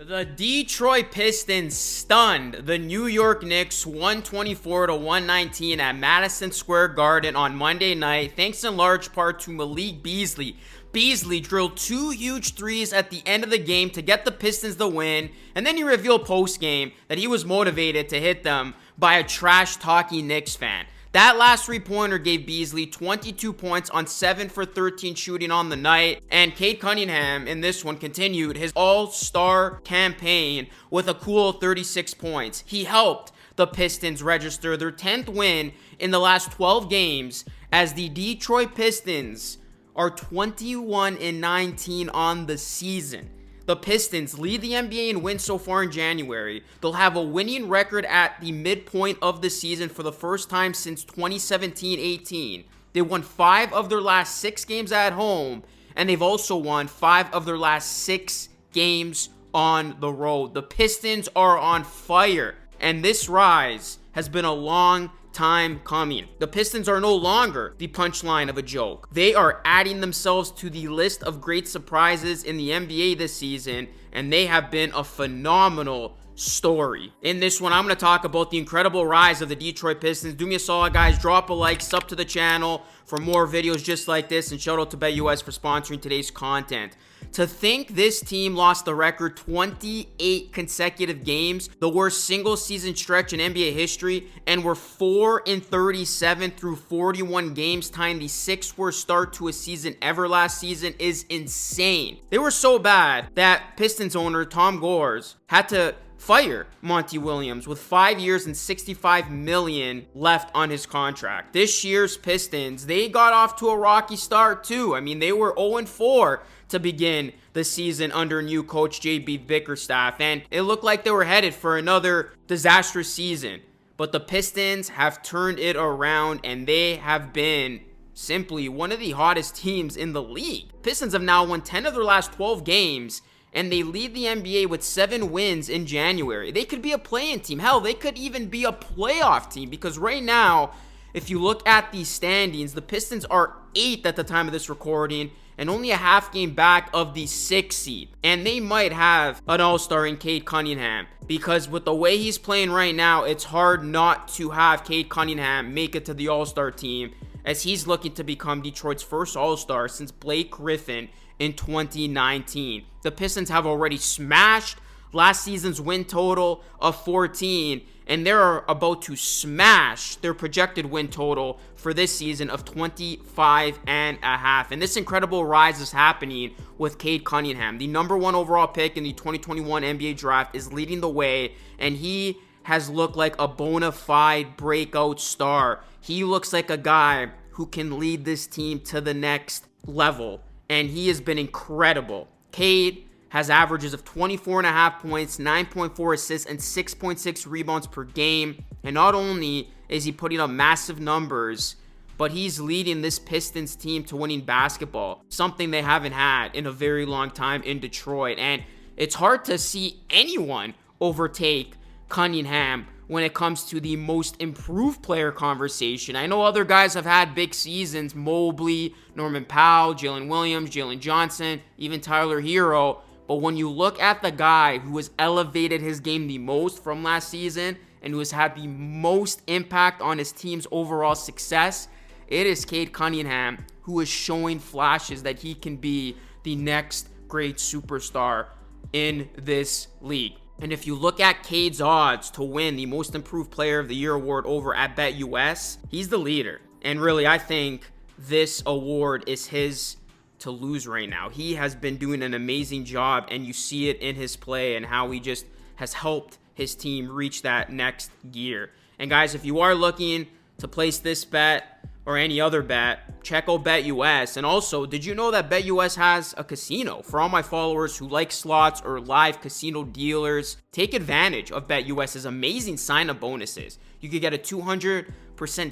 The Detroit Pistons stunned the New York Knicks 124-119 at Madison Square Garden on Monday night, thanks in large part to Malik Beasley. Beasley drilled two huge threes at the end of the game to get the Pistons the win, and then he revealed post-game that he was motivated to hit them by a trash-talking Knicks fan. That last three-pointer gave Beasley 22 points on 7 for 13 shooting on the night, and Cade Cunningham in this one continued his all-star campaign with a cool 36 points. He helped the Pistons register their 10th win in the last 12 games as the Detroit Pistons are 21-19 on the season. The Pistons lead the NBA in wins so far in January. They'll have a winning record at the midpoint of the season for the first time since 2017-18. They won 5 of their last 6 games at home, and they've also won 5 of their last 6 games on the road. The Pistons are on fire, and this rise has been a long time coming. The Pistons are no longer the punchline of a joke. They are adding themselves to the list of great surprises in the NBA this season, and they have been a phenomenal story. In this one, I'm going to talk about the incredible rise of the Detroit Pistons. Do me a solid, guys. Drop a like, sub to the channel for more videos just like this, and shout out to BetUS for sponsoring today's content. To think this team lost the record 28 consecutive games, the worst single season stretch in NBA history, and were 4-37 through 41 games, tying the 6th worst start to a season ever last season, is insane. They were so bad that Pistons owner Tom Gores had to fire Monty Williams with 5 years and $65 million left on his contract. This year's Pistons, they got off to a rocky start too. I mean, they were 0-4 to begin the season under new coach JB Bickerstaff, and it looked like they were headed for another disastrous season. But the Pistons have turned it around, and they have been simply one of the hottest teams in the league. Pistons have now won 10 of their last 12 games, and they lead the NBA with 7 wins in January. They could be a play-in team. Hell, they could even be a playoff team, because right now, if you look at the standings, the Pistons are 8th at the time of this recording and only a half game back of the 6th seed. And they might have an all-star in Cade Cunningham, because with the way he's playing right now, it's hard not to have Cade Cunningham make it to the all-star team, as he's looking to become Detroit's first all-star since Blake Griffin in 2019. The Pistons have already smashed last season's win total of 14, and they're about to smash their projected win total for this season of 25.5. And this incredible rise is happening with Cade Cunningham. The number 1 overall pick in the 2021 NBA draft is leading the way, and he has looked like a bona fide breakout star. He looks like a guy who can lead this team to the next level, and he has been incredible. Cade has averages of 24.5 points, 9.4 assists, and 6.6 rebounds per game. And not only is he putting up massive numbers, but he's leading this Pistons team to winning basketball, something they haven't had in a very long time in Detroit. And it's hard to see anyone overtake Cunningham when it comes to the most improved player conversation. I know other guys have had big seasons: Mobley, Norman Powell, Jalen Williams, Jalen Johnson, even Tyler Hero. But when you look at the guy who has elevated his game the most from last season and who has had the most impact on his team's overall success, it is Cade Cunningham, who is showing flashes that he can be the next great superstar in this league. And if you look at Cade's odds to win the Most Improved Player of the Year award over at BetUS, he's the leader. And really, I think this award is his to lose right now. He has been doing an amazing job, and you see it in his play and how he just has helped his team reach that next gear. And guys, if you are looking to place this bet or any other bet, check out BetUS. And also, did you know that BetUS has a casino? For all my followers who like slots or live casino dealers, take advantage of BetUS's amazing sign-up bonuses. You could get a 200%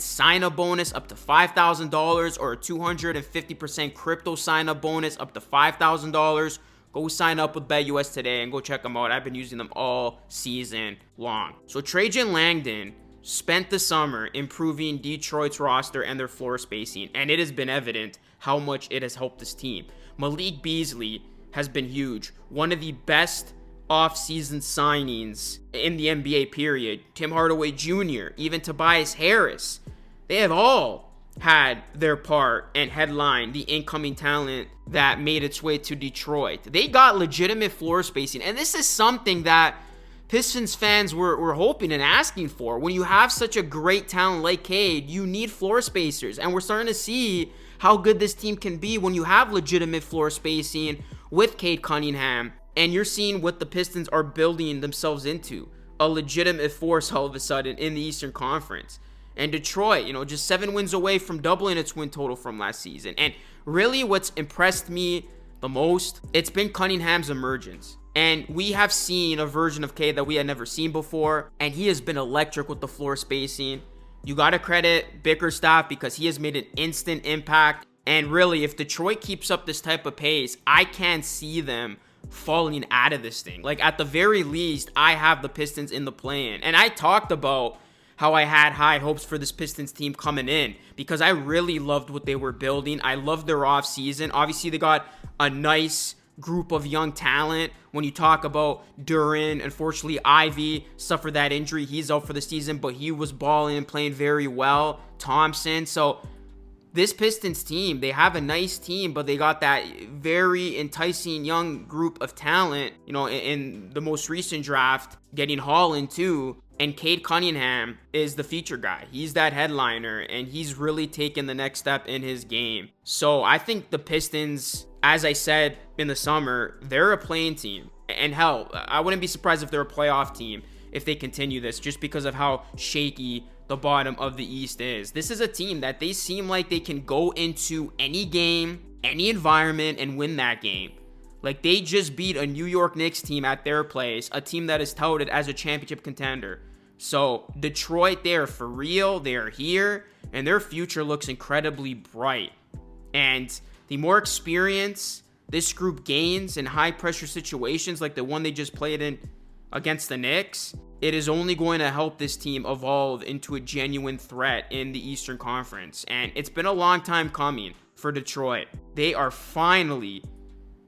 sign-up bonus up to $5,000 or a 250% crypto sign-up bonus up to $5,000. Go sign up with BetUS today and go check them out. I've been using them all season long. So Trajan Langdon spent the summer improving Detroit's roster and their floor spacing, and it has been evident how much it has helped this team. Malik Beasley has been huge. One of the best off-season signings in the NBA period. Tim Hardaway Jr., even Tobias Harris. They have all had their part and headlined the incoming talent that made its way to Detroit. They got legitimate floor spacing, and this is something that Pistons fans were hoping and asking for. When you have such a great talent like Cade, you need floor spacers, and we're starting to see how good this team can be when you have legitimate floor spacing with Cade Cunningham, and you're seeing what the Pistons are building themselves into, a legitimate force all of a sudden in the Eastern Conference. And Detroit, just 7 wins away from doubling its win total from last season. And really what's impressed me the most, it's been Cunningham's emergence. And we have seen a version of Cade that we had never seen before, and he has been electric with the floor spacing. You got to credit Bickerstaff because he has made an instant impact. And really, if Detroit keeps up this type of pace, I can't see them falling out of this thing. Like, at the very least, I have the Pistons in the play-in. And I talked about how I had high hopes for this Pistons team coming in because I really loved what they were building. I loved their offseason. Obviously, they got a nice group of young talent. When you talk about Duran, unfortunately, Ivy suffered that injury. He's out for the season, but he was balling and playing very well. Thompson. So this Pistons team, they have a nice team, but they got that very enticing young group of talent, in the most recent draft, getting Holland too. And Cade Cunningham is the feature guy. He's that headliner, and he's really taken the next step in his game. So I think the Pistons, as I said in the summer, they're a playing team. And hell, I wouldn't be surprised if they're a playoff team if they continue this, just because of how shaky the bottom of the East is. This is a team that they seem like they can go into any game, any environment, and win that game. Like, they just beat a New York Knicks team at their place, a team that is touted as a championship contender. So Detroit, they are for real, they are here, and their future looks incredibly bright. And the more experience this group gains in high pressure situations like the one they just played in against the Knicks, it is only going to help this team evolve into a genuine threat in the Eastern Conference. And it's been a long time coming for Detroit. They are finally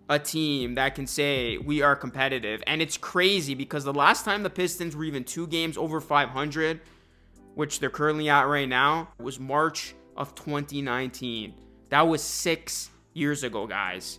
a team that can say we are competitive. And it's crazy because the last time the Pistons were even 2 games over 500, which they're currently at right now, was March of 2019. That was 6 years ago, guys.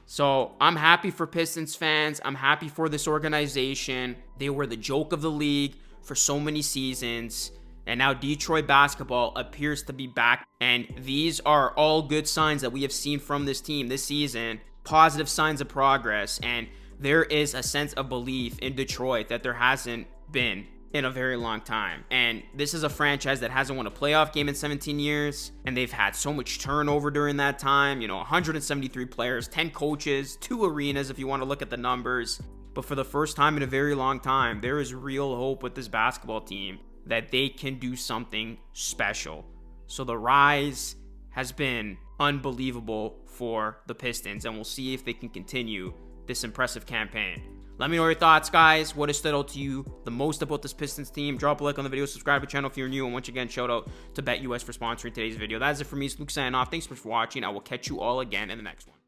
So I'm happy for Pistons fans. I'm happy for this organization. They were the joke of the league for so many seasons. And now Detroit basketball appears to be back. And these are all good signs that we have seen from this team this season. Positive signs of progress, and there is a sense of belief in Detroit that there hasn't been in a very long time. And this is a franchise that hasn't won a playoff game in 17 years, and they've had so much turnover during that time. 173 players, 10 coaches, 2 arenas if you want to look at the numbers. But for the first time in a very long time, there is real hope with this basketball team that they can do something special. So the rise has been unbelievable for the Pistons, and we'll see if they can continue this impressive campaign. Let me know your thoughts, guys. What has stood out to you the most about this Pistons team? Drop a like on the video, subscribe to the channel if you're new, and once again, shout out to BetUS for sponsoring today's video. That is it for me. It's Luke signing off. Thanks so much for watching. I will catch you all again in the next one.